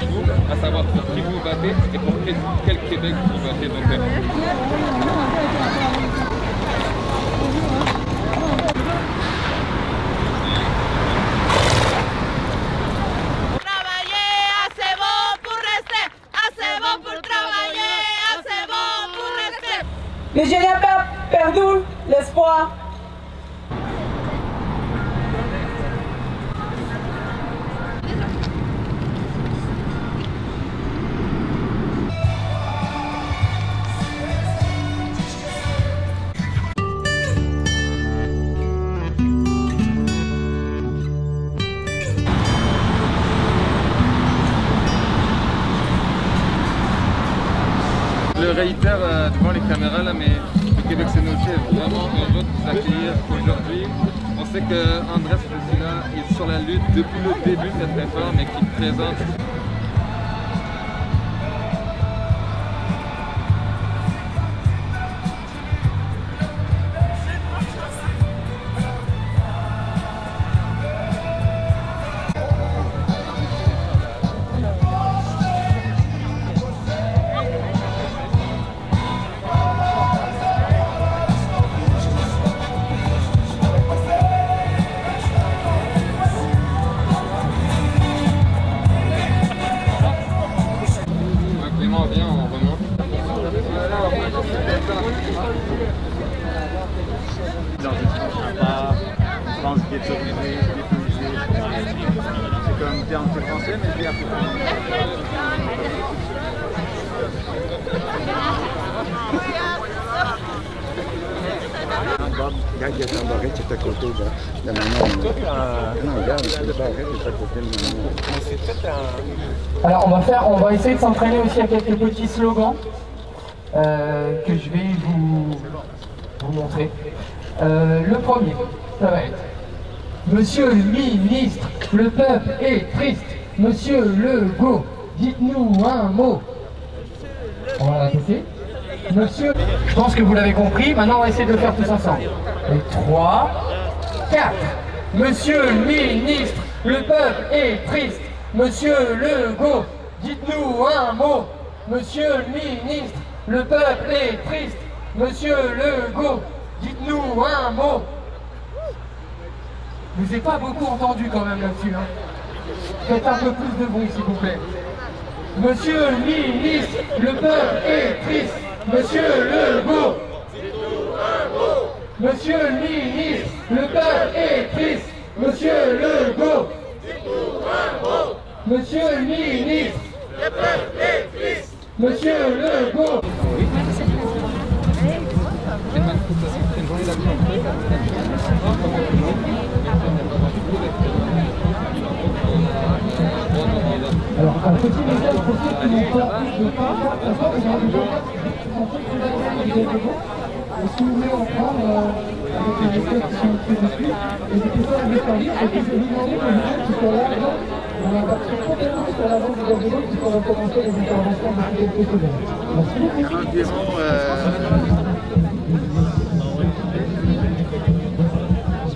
chez vous, à savoir pour qui vous battez et pour quel Québec vous battez. Donc, Mais je n'ai pas perdu l'espoir. Je réitère devant les caméras là, mais le Québec c'est notre chef, vraiment heureux de vous accueillir aujourd'hui. On sait qu'Andrés Fresila est sur la lutte depuis le début de cette réforme et qu'il présente. C'est comme un terme français, mais je vais appeler. Regarde, il y a un barret qui est à côté de la maman. Non, regarde, le barret est à côté de la maman. Alors on va essayer de s'entraîner aussi à quelques petits slogans que je vais vous montrer. Le premier, ça va être: Monsieur le ministre, le peuple est triste. Monsieur Legault, dites-nous un mot. On va répéter. Monsieur, je pense que vous l'avez compris, maintenant on va essayer de le faire tous ensemble. Et 3, 4. Monsieur le ministre, le peuple est triste. Monsieur Legault, dites-nous un mot. Monsieur le ministre, le peuple est triste. Monsieur Legault, dites-nous un mot. Je vous ai pas beaucoup entendu quand même là-dessus. Hein. Faites un peu plus de bruit s'il vous plaît. Monsieur le ministre, le peuple est triste. Monsieur Legault, dites-nous un mot. Monsieur le ministre, le peuple est triste. Monsieur Legault, dites-nous un mot. Monsieur le ministre, le peuple est triste. Monsieur Legault. Alors, un petit message pour ceux qui n'ont pas plus de temps, si vous voulez en prendre avec les méthodes qui sont écrites dessus, n'hésitez pas à les faire lire, parce que je vais vous demander que les gens qui sont là, on va partir complètement sur l'avant du gazebo qui pourra commencer les interventions d'ici quelques secondes. Merci beaucoup.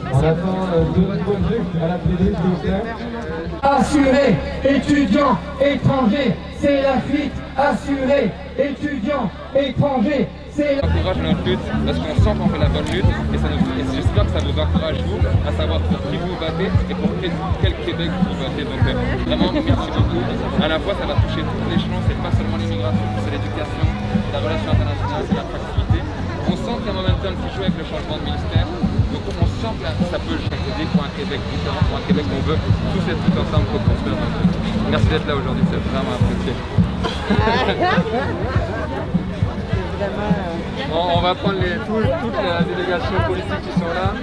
On attend de votre point de vue à la télé, s'il vous plaît. Assuré, étudiants, étrangers, c'est la fuite. Assuré, étudiants, étrangers, c'est la... On encourage notre lutte parce qu'on sent qu'on fait la bonne lutte et j'espère que ça vous encourage vous à savoir pour qui vous battez et pour quel Québec vous battez. Donc vraiment merci beaucoup. À la fois ça va toucher tous les échelons, c'est pas seulement l'immigration, c'est l'éducation, la relation internationale, c'est l'attractivité. On sent qu'il y a un momentum qui joue avec le changement de ministère. Donc on sent que ça peut changer pour un Québec différent, pour un Québec qu'on veut tous être tout ensemble pour construire. Merci d'être là aujourd'hui, c'est vraiment apprécié. On va prendre toute la délégation politique qui sont là.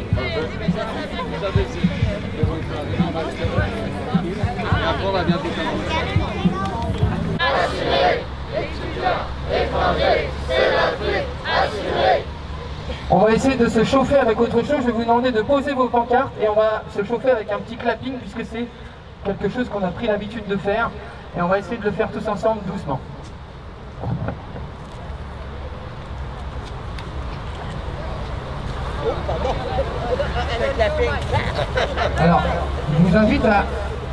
Et après on va bientôt commencer. Assuré, étudiants, étrangers, c'est la fuite, assuré. On va essayer de se chauffer avec autre chose. Je vais vous demander de poser vos pancartes et on va se chauffer avec un petit clapping puisque c'est quelque chose qu'on a pris l'habitude de faire. Et on va essayer de le faire tous ensemble doucement. Alors, je vous invite à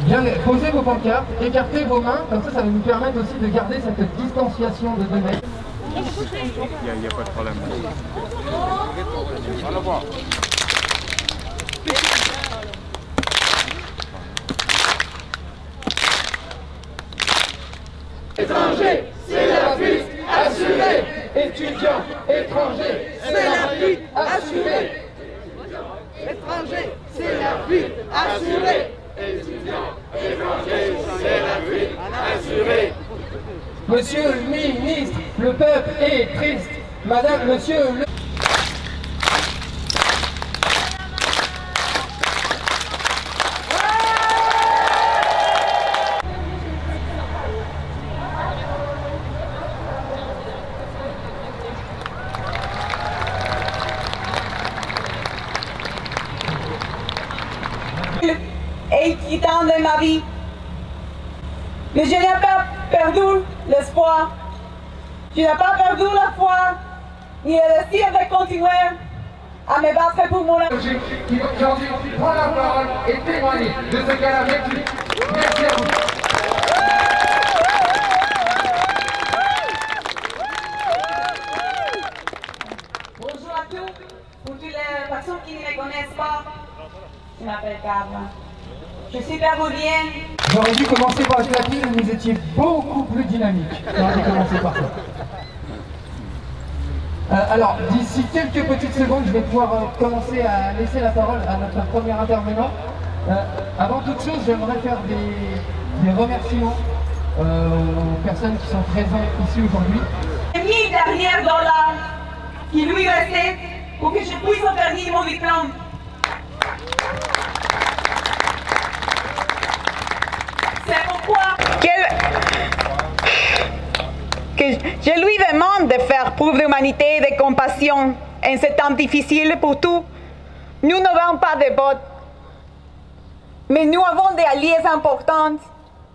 Bien, posez vos pancartes, écartez vos mains, comme ça va nous permettre aussi de garder cette distanciation de 2 mètres. Il n'y a pas de problème. On va le voir. Étranger, c'est la fuite assurée. Étudiants, étrangers, c'est la fuite assurée. Étranger, c'est la fuite assurée. Étudiants, étrangers, c'est la fuite assurée. Monsieur le ministre, le peuple est triste. Madame, monsieur le... Inquiétant de ma vie. Mais je n'ai pas perdu l'espoir. Je n'ai pas perdu la foi, ni le désir de continuer à me battre pour mon avenir. Qui aujourd'hui prend la parole et témoigne de ce qu'elle a vécu. Merci à vous. Bonjour à tous. Pour toutes les personnes qui ne me connaissent pas, je m'appelle Carla. Je suis péruvienne. J'aurais dû commencer par la ville, vous étiez beaucoup plus dynamique. J'aurais dû commencer par ça. Alors, d'ici quelques petites secondes, je vais pouvoir commencer à laisser la parole à notre premier intervenant. Avant toute chose, j'aimerais faire des remerciements aux personnes qui sont présentes ici aujourd'hui. J'ai mis derniers dollars qui lui restaient pour que je puisse obtenir mon diplôme. C'est pourquoi que je lui demande de faire preuve d'humanité et de compassion en ce temps difficile pour tous. Nous n'avons pas de vote, mais nous avons des alliés importants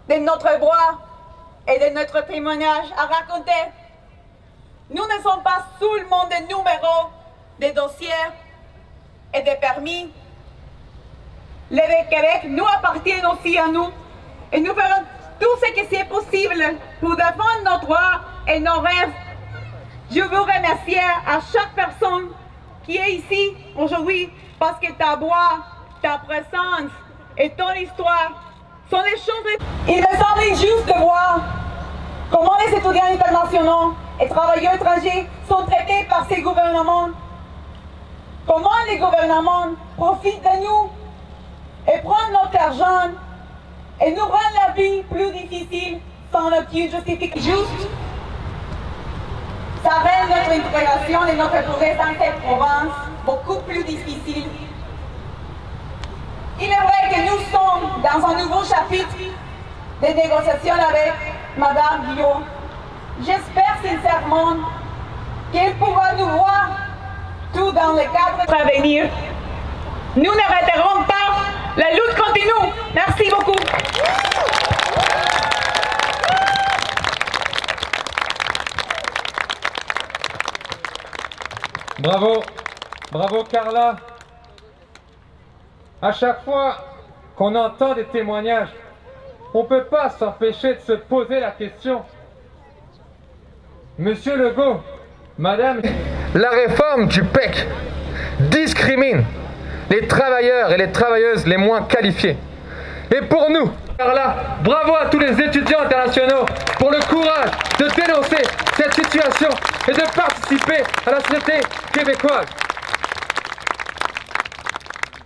de notre voix et de notre témoignage à raconter. Nous ne sommes pas seulement des numéros, des dossiers et des permis. Le Québec nous appartient aussi à nous. Et nous ferons tout ce que c'est possible pour défendre nos droits et nos rêves. Je veux remercier à chaque personne qui est ici aujourd'hui parce que ta voix, ta présence et ton histoire sont les choses... Il me semble injuste de voir comment les étudiants internationaux et travailleurs étrangers sont traités par ces gouvernements. Comment les gouvernements profitent de nous et prennent notre argent et nous rend la vie plus difficile sans aucune justification. Juste, ça rend notre intégration et notre progrès dans cette province beaucoup plus difficile. Il est vrai que nous sommes dans un nouveau chapitre de négociations avec Mme Guillaume. J'espère sincèrement qu'elle pourra nous voir tout dans le cadre de prévenir. Nous ne raterons pas, la lutte continue. Merci beaucoup. Bravo, bravo Carla. À chaque fois qu'on entend des témoignages, on ne peut pas s'empêcher de se poser la question. Monsieur Legault, Madame, la réforme du PEC discrimine les travailleurs et les travailleuses les moins qualifiés. Et pour nous, Carla, bravo à tous les étudiants internationaux pour le courage de dénoncer cette situation et de participer à la société québécoise.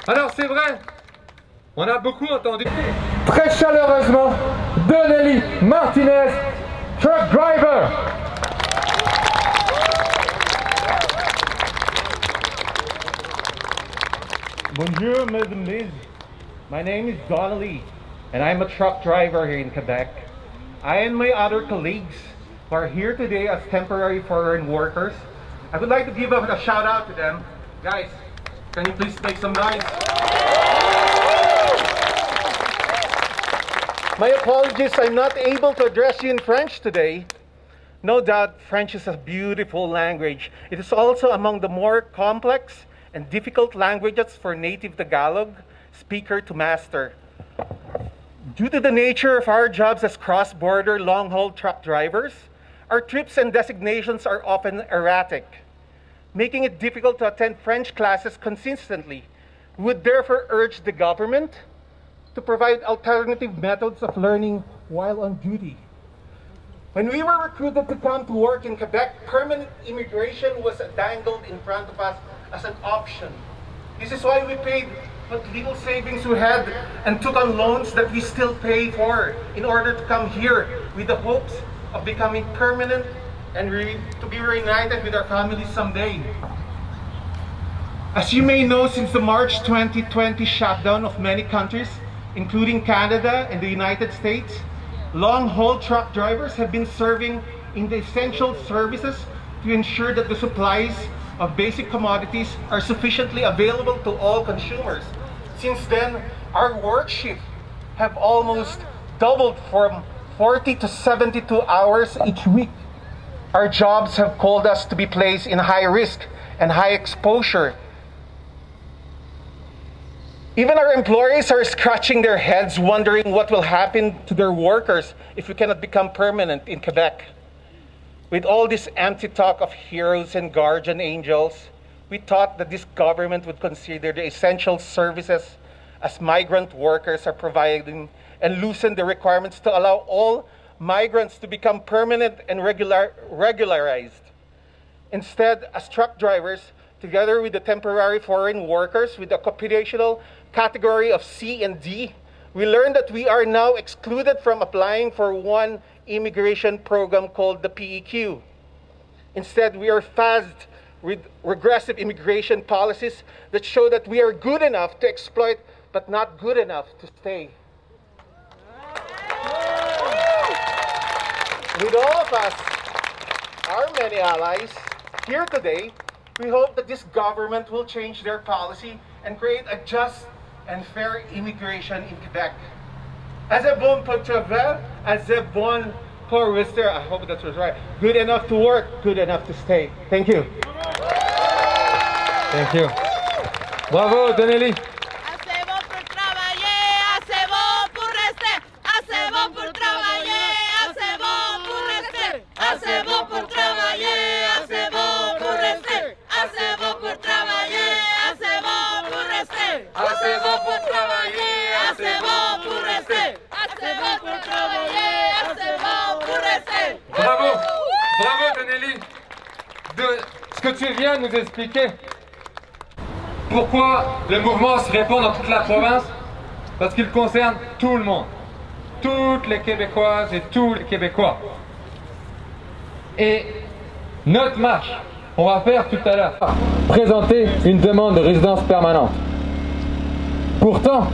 Alors c'est vrai, on a beaucoup entendu très chaleureusement Donnelly Martinez, truck driver. Bonjour, Mesdames, Miss. My name is Donnelly, and I'm a truck driver here in Quebec. I and my other colleagues who are here today as temporary foreign workers, I would like to give a shout out to them. Guys, can you please make some noise? My apologies, I'm not able to address you in French today. No doubt, French is a beautiful language. It is also among the more complex and difficult languages for native Tagalog speaker to master. Due to the nature of our jobs as cross-border long-haul truck drivers, our trips and designations are often erratic, making it difficult to attend French classes consistently. We would therefore urge the government to provide alternative methods of learning while on duty. When we were recruited to come to work in Quebec, permanent immigration was dangled in front of us as an option. This is why we paid what little savings we had and took on loans that we still pay for in order to come here with the hopes of becoming permanent and to be reunited with our families someday. As you may know, since the March 2020 shutdown of many countries, including Canada and the United States, long-haul truck drivers have been serving in the essential services to ensure that the supplies of basic commodities are sufficiently available to all consumers. Since then, our work shifts have almost doubled from 40 to 72 hours each week. Our jobs have called us to be placed in high risk and high exposure. Even our employees are scratching their heads wondering what will happen to their workers if we cannot become permanent in Quebec. With all this empty talk of heroes and guardian angels, we thought that this government would consider the essential services as migrant workers are providing and loosen the requirements to allow all migrants to become permanent and regularized. Instead, as truck drivers, together with the temporary foreign workers with the occupational category of C and D, we learned that we are now excluded from applying for one immigration program called the PEQ. Instead, we are faced with regressive immigration policies that show that we are good enough to exploit, but not good enough to stay. With all of us, our many allies, here today, we hope that this government will change their policy and create a just and fair immigration in Quebec. As a bon pour travail, as a bon pour rester, I hope that was right. Good enough to work, good enough to stay. Thank you. Thank you. Bravo, Donnelly. Assez bon pour travailler, assez bon pour rester, assez bon pour travailler, assez bon pour rester, assez bon pour travailler, assez bon pour rester, assez bon pour travailler, assez bon pour rester, assez bon pour travailler, assez bon pour rester, assez bon pour travailler, assez bon pour rester. Bravo, bravo Donnelly, de ce que tu viens de nous expliquer. Pourquoi le mouvement se répand dans toute la province? Parce qu'il concerne tout le monde, toutes les Québécoises et tous les Québécois. Et notre marche, on va faire tout à l'heure, présenter une demande de résidence permanente. Pourtant,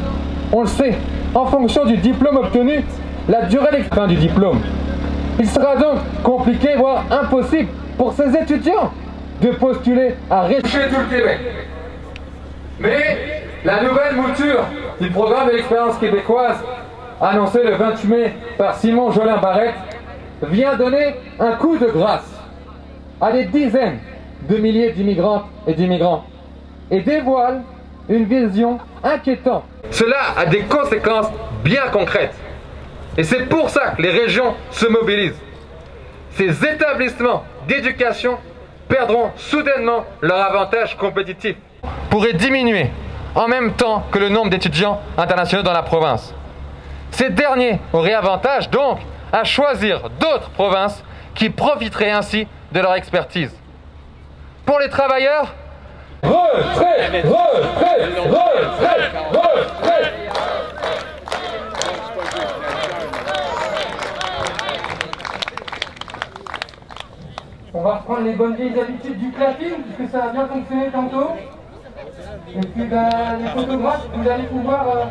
on le sait, en fonction du diplôme obtenu, la durée d'expérience du diplôme. Il sera donc compliqué, voire impossible pour ces étudiants de postuler à réchauffer tout le Québec. Mais la nouvelle mouture du programme de l'expérience québécoise, annoncée le 28 mai par Simon Jolin-Barrette, vient donner un coup de grâce à des dizaines de milliers d'immigrants et d'immigrants et dévoile une vision inquiétante. Cela a des conséquences bien concrètes. Et c'est pour ça que les régions se mobilisent. Ces établissements d'éducation perdront soudainement leur avantage compétitif, pourrait diminuer en même temps que le nombre d'étudiants internationaux dans la province. Ces derniers auraient avantage donc à choisir d'autres provinces qui profiteraient ainsi de leur expertise. Pour les travailleurs, retrait, retrait, retrait, retrait. On va reprendre les bonnes vieilles habitudes du clapping, puisque ça a bien fonctionné tantôt. Et puis les photographes, vous allez pouvoir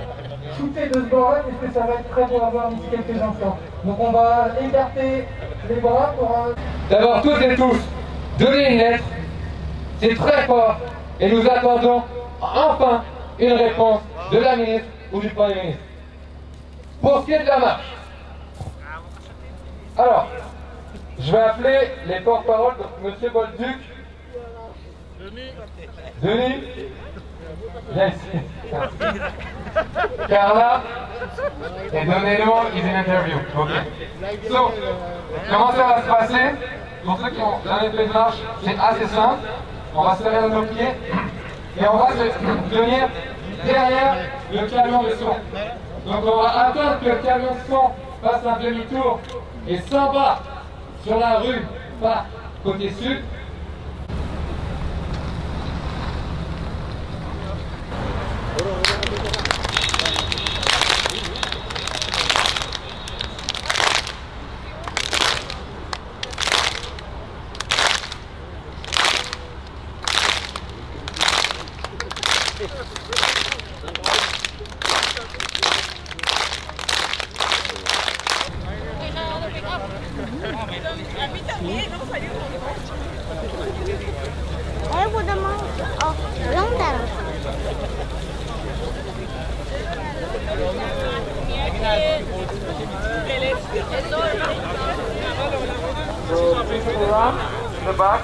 shooter de ce bord-là, puisque ça va être très beau à voir d'ici quelques instants. Donc on va écarter les bras pour... D'abord toutes et tous, donner une lettre, c'est très fort, et nous attendons enfin une réponse de la ministre ou du Premier ministre. Pour ce qui est de la marche, alors, je vais appeler les porte-paroles de M. Bolduc. Denis. Yes. Carla et Donello is in interview. Ok. So, comment ça va se passer? Pour ceux qui ont jamais fait de marche, c'est assez simple. On va se serrer nos pieds et on va se tenir derrière le camion de son. Donc on va attendre que le camion de son fasse un demi-tour et s'en va sur la rue par côté sud. I would amount of London. So people around in the back.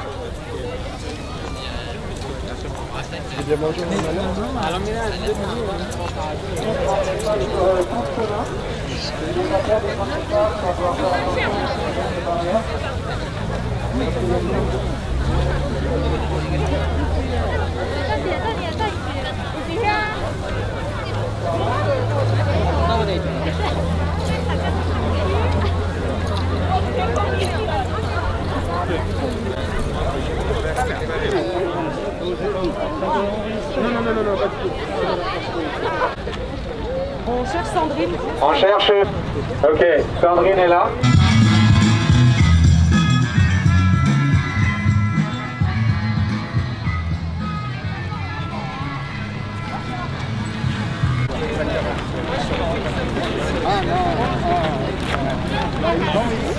On cherche Sandrine. On cherche. Ok, Sandrine est là.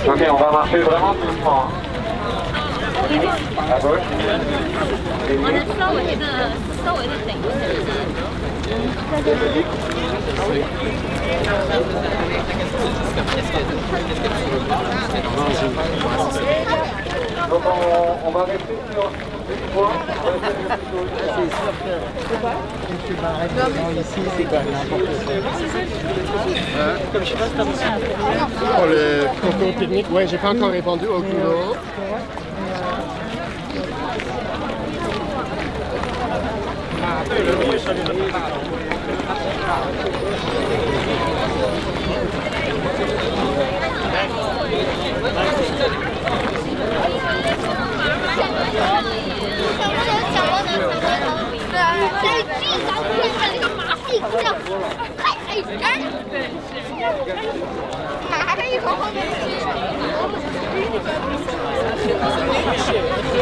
Ok, on va marcher vraiment doucement. À gauche. 我的稍微的等一下。 Donc on va rester sur une fois. Ici, c'est quand même n'importe quoi. Pour le concours technique, ouais, j'ai pas encore répondu au boulot.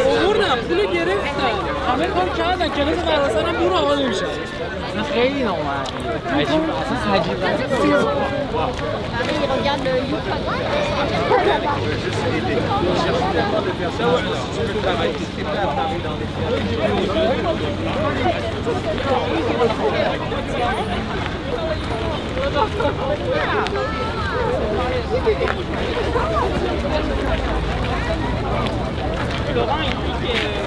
آوردم پول گرفتم همه کار کردن کلاس مدرسه هم برو آقا نمیشه خیلی نامردی عجیب اصلا عجیب Regarde le Laurent il dit que...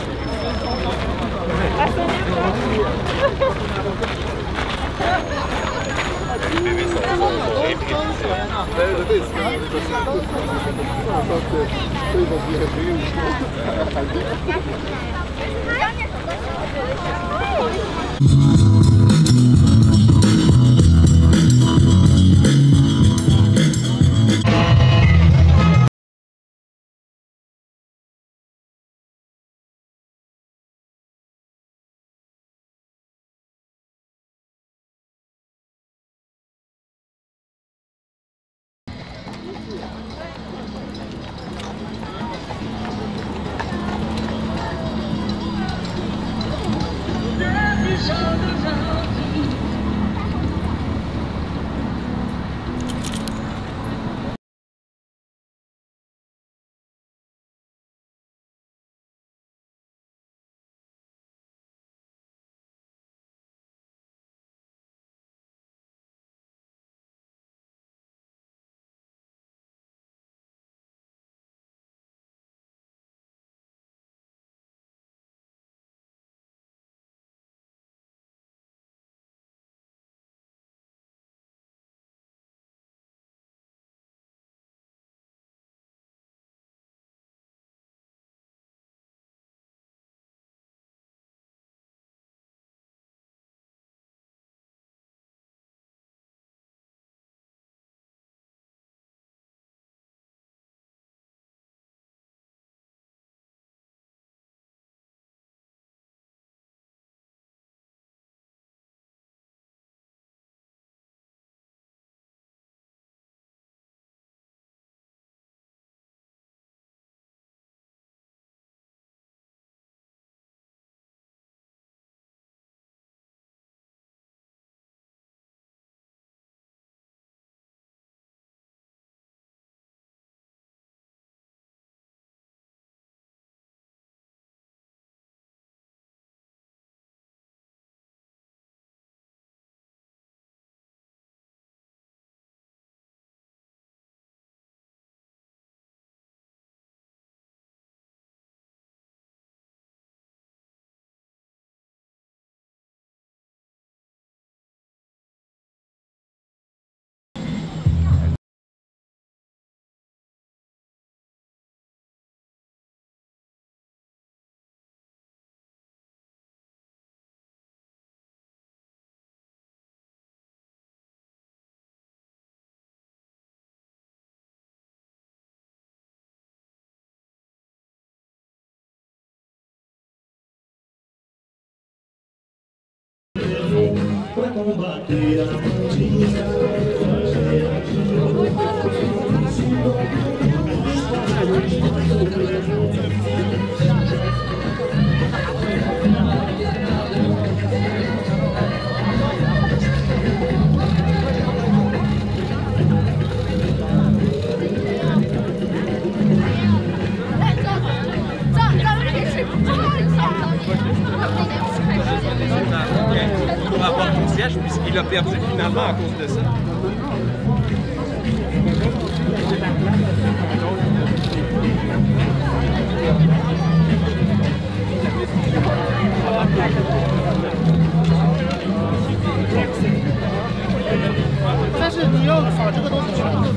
Pour avoir ton siège, puisqu'il a perdu finalement à cause de ça.但是你要扫这个东西全部都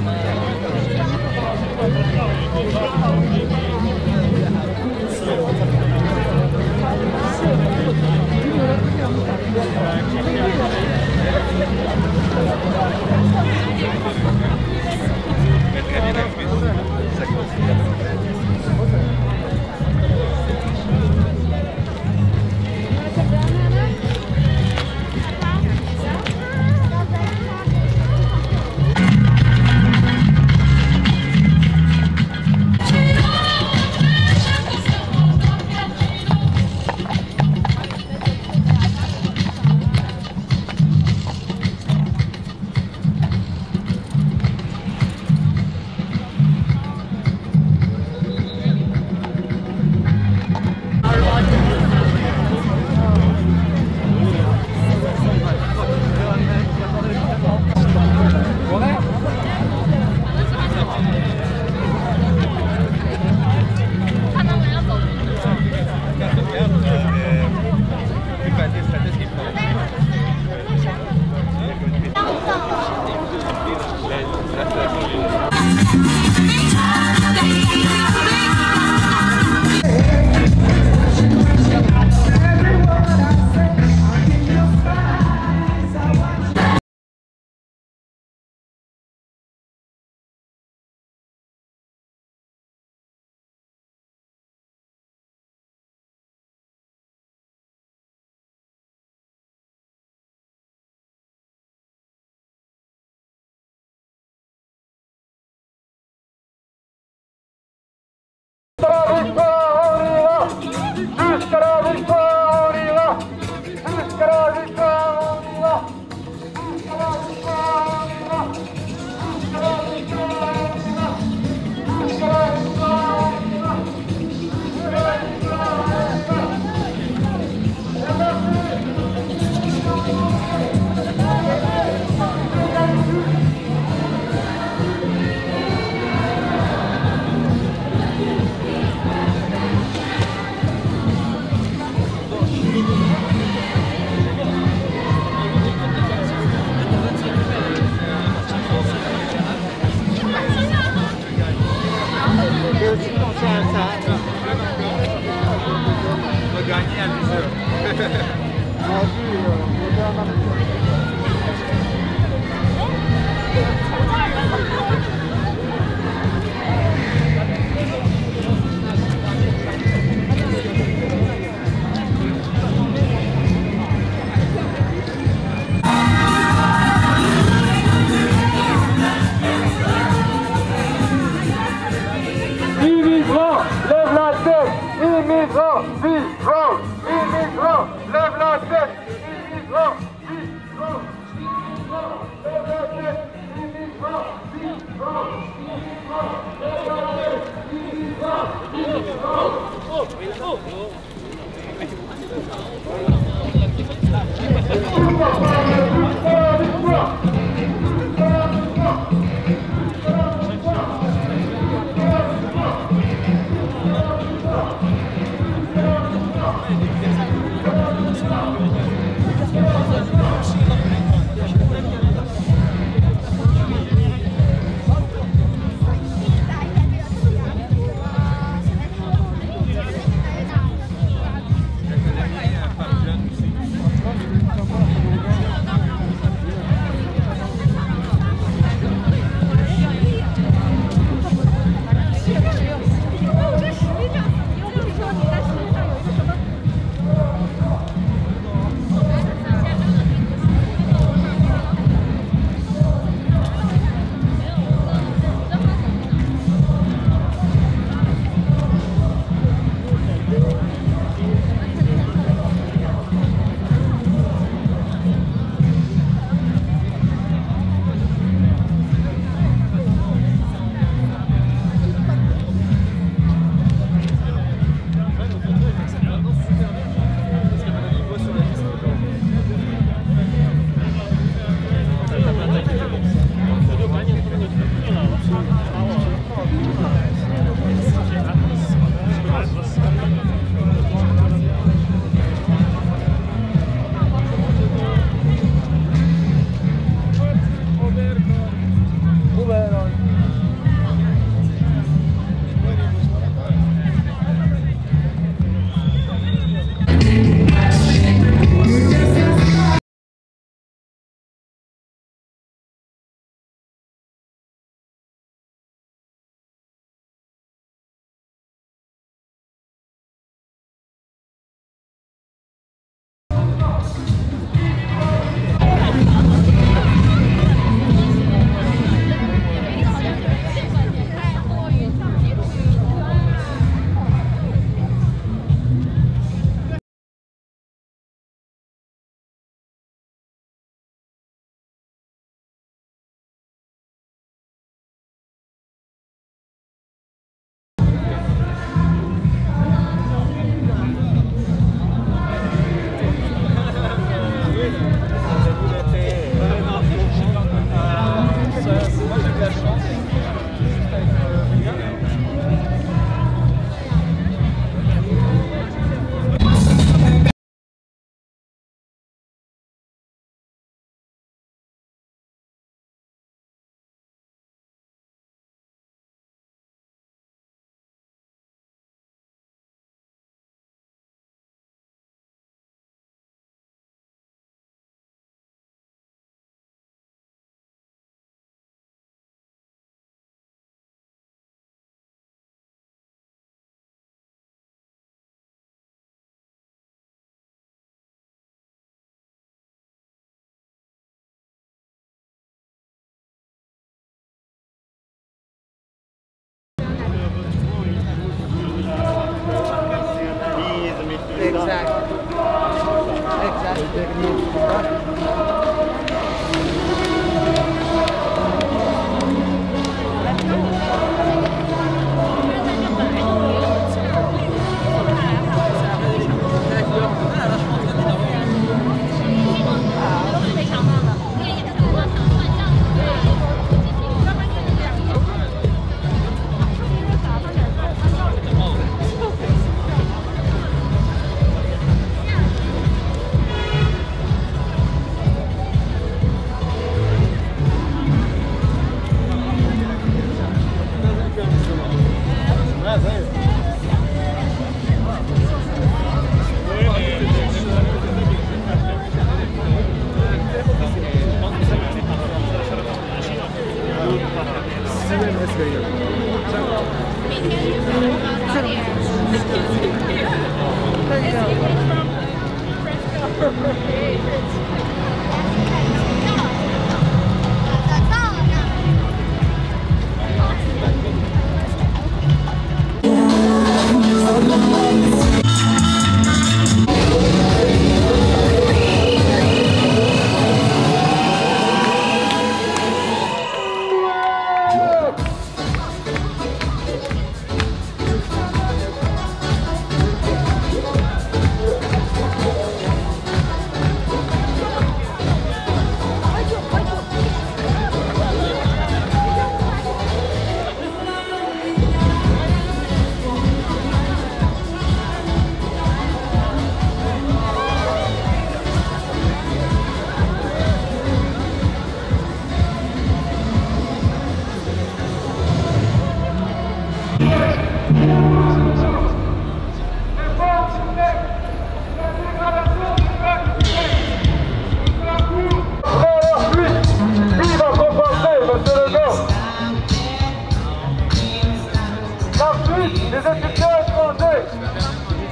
Les étudiants étrangers,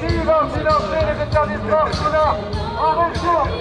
qui vont financer les établissements scolaires en ressources.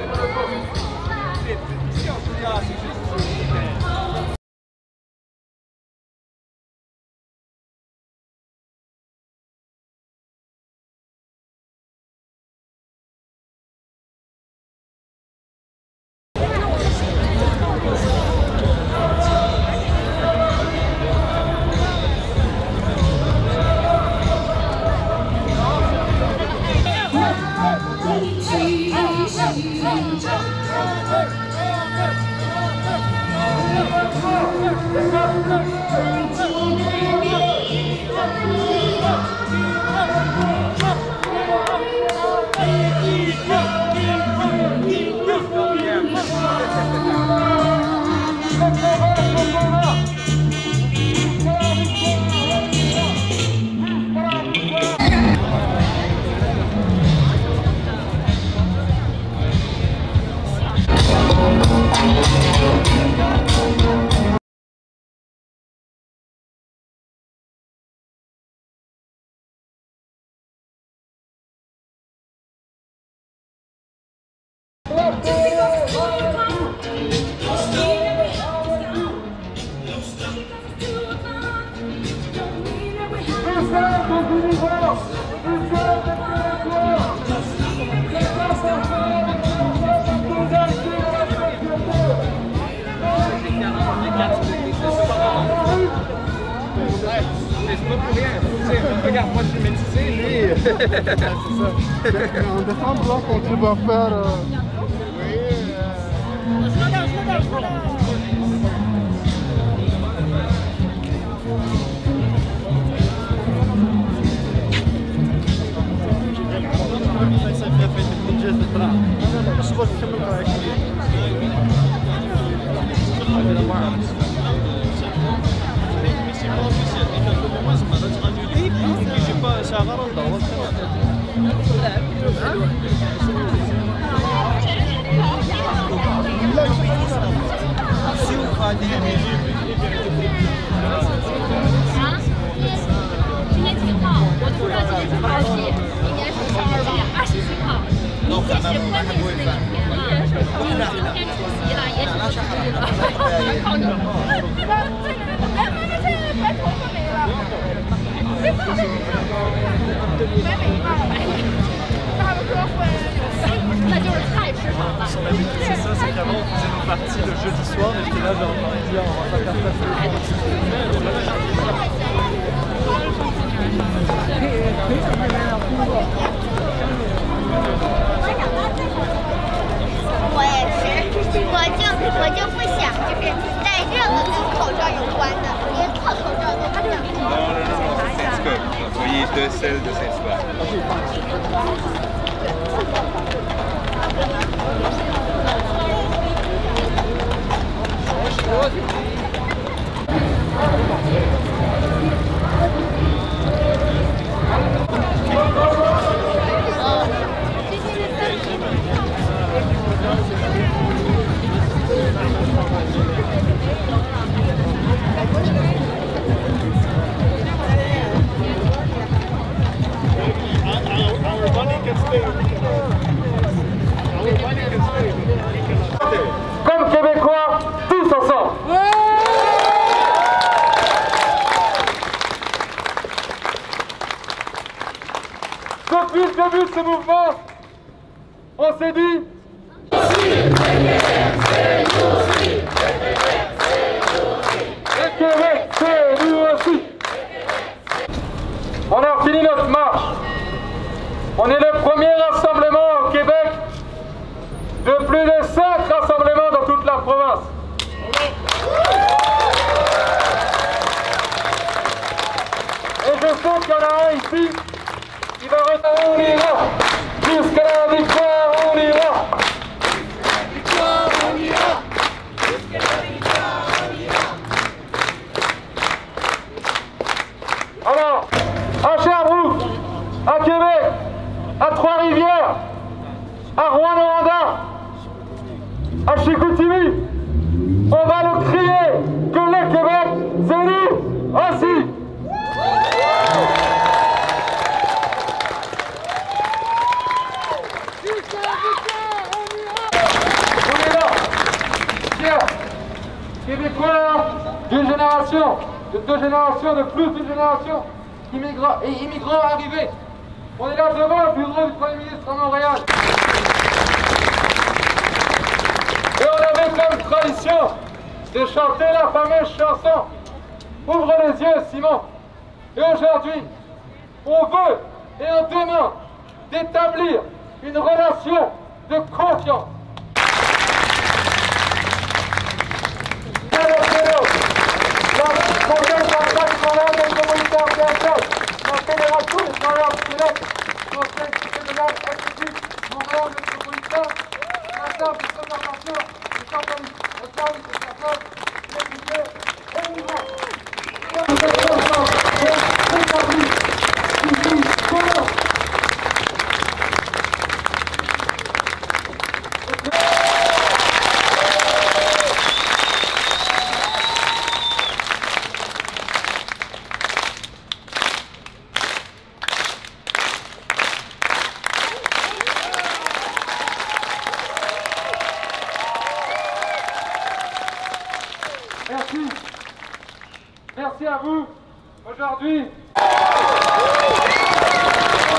Regarde, moi je suis métissé, lui. C'est ça. En décembre, là, quand tu vas faire. C'est ça, c'est qu'avant on faisait nos parties le jeudi soir, mais j'étais là, j'ai entendu dire on va faire我就不想就是戴任何跟口罩有关的，连脱口罩都不想。Soyez de celle de cette soirée. depuis le début de ce mouvement, on s'est dit... Le Québec, c'est nous aussi. On a fini notre marche. On est le premier rassemblement au Québec de plus de 5 rassemblements dans toute la province. Et je sais qu'il y en a un ici qui va retourner. On ira jusqu'à la victoire, on ira. On ira. Jusqu'à la victoire, on ira. Alors, à Sherbrooke, à Québec, à Trois-Rivières, à Rouyn-Noranda, à Chicoutimi, on va nous crier que le Québec, c'est nous aussi. On est là, chers Québécois d'une génération, de 2 générations, de plus d'une génération, immigrants arrivés. On est là devant le bureau du Premier ministre à Montréal. Et on avait comme tradition de chanter la fameuse chanson « Ouvre les yeux, Simon ». Et aujourd'hui, on veut et on demande d'établir une relation de confiance. La Fédération des travailleurs du Québec, Conseil fédéral exécutif, Montréal métropolitain, la table de présentation des campagnes, le service des personnes, les budgets et les migrants. Merci. Merci à vous. Aujourd'hui.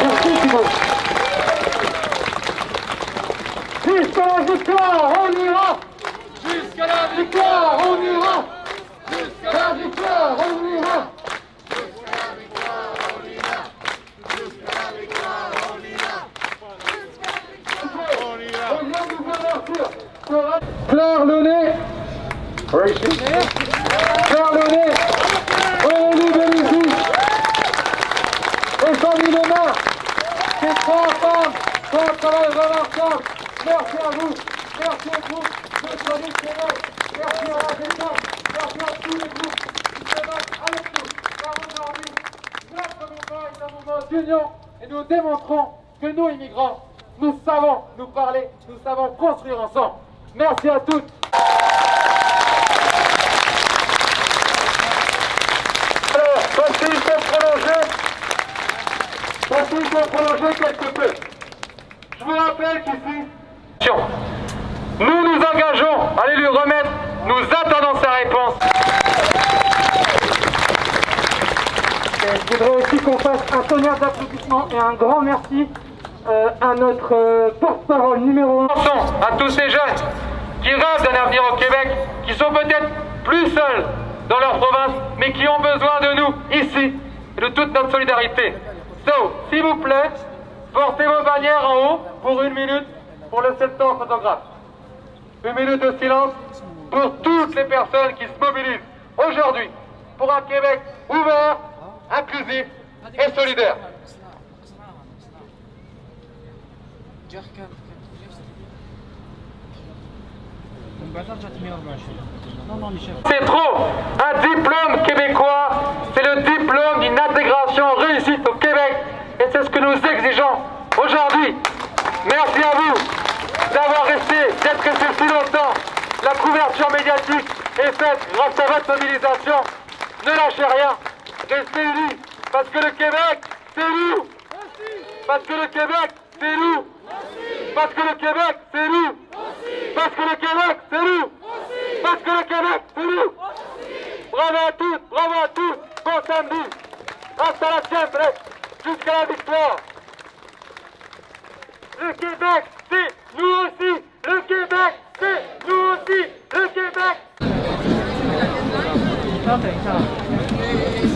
Merci Thibault. Jusqu'à la victoire, on ira. Jusqu'à la victoire, on ira. Jusqu'à la victoire, on ira. Jusqu'à la victoire, on ira. Jusqu'à la victoire, on ira. On vient de vous remercier. Claire Launay. Claire Launay, Aurélie Bélizy, et Fanny Lemaire, ces 3 femmes font un travail remarquable. Merci à vous, merci au groupe de Sonic Québec, merci à la Défense, merci à tous les groupes qui se battent avec nous. Car aujourd'hui, notre mouvement est un mouvement d'union et nous démontrons que nous, immigrants, nous savons nous parler, nous savons construire ensemble. Merci à toutes. Il faut prolonger quelque peu. Je vous rappelle qu'ici, nous nous engageons à aller lui remettre, nous attendons sa réponse. Je voudrais aussi qu'on fasse un tonnerre d'applaudissements et un grand merci à notre porte-parole numéro 1. À tous ces jeunes qui rêvent d'un avenir au Québec, qui sont peut-être plus seuls dans leur province, mais qui ont besoin de nous ici et de toute notre solidarité. So, s'il vous plaît, portez vos bannières en haut pour 1 minute pour le 7 ans photographe. 1 minute de silence pour toutes les personnes qui se mobilisent aujourd'hui pour un Québec ouvert, inclusif et solidaire. C'est trop. Un diplôme québécois, c'est le diplôme d'une intégration réussite au Québec. Et c'est ce que nous exigeons aujourd'hui. Merci à vous d'être resté si longtemps. La couverture médiatique est faite grâce à votre mobilisation. Ne lâchez rien. Restez unis. Parce que le Québec, c'est nous. Parce que le Québec, c'est nous. Parce que le Québec, c'est nous. Parce que le Québec, c'est nous. Parce que le Québec, c'est nous. Bravo à toutes, bravo à tous. Bon samedi. Hasta la siempre. Jusqu'à la victoire. Le Québec, c'est nous aussi. Le Québec, c'est nous aussi. Le Québec. 要等一下。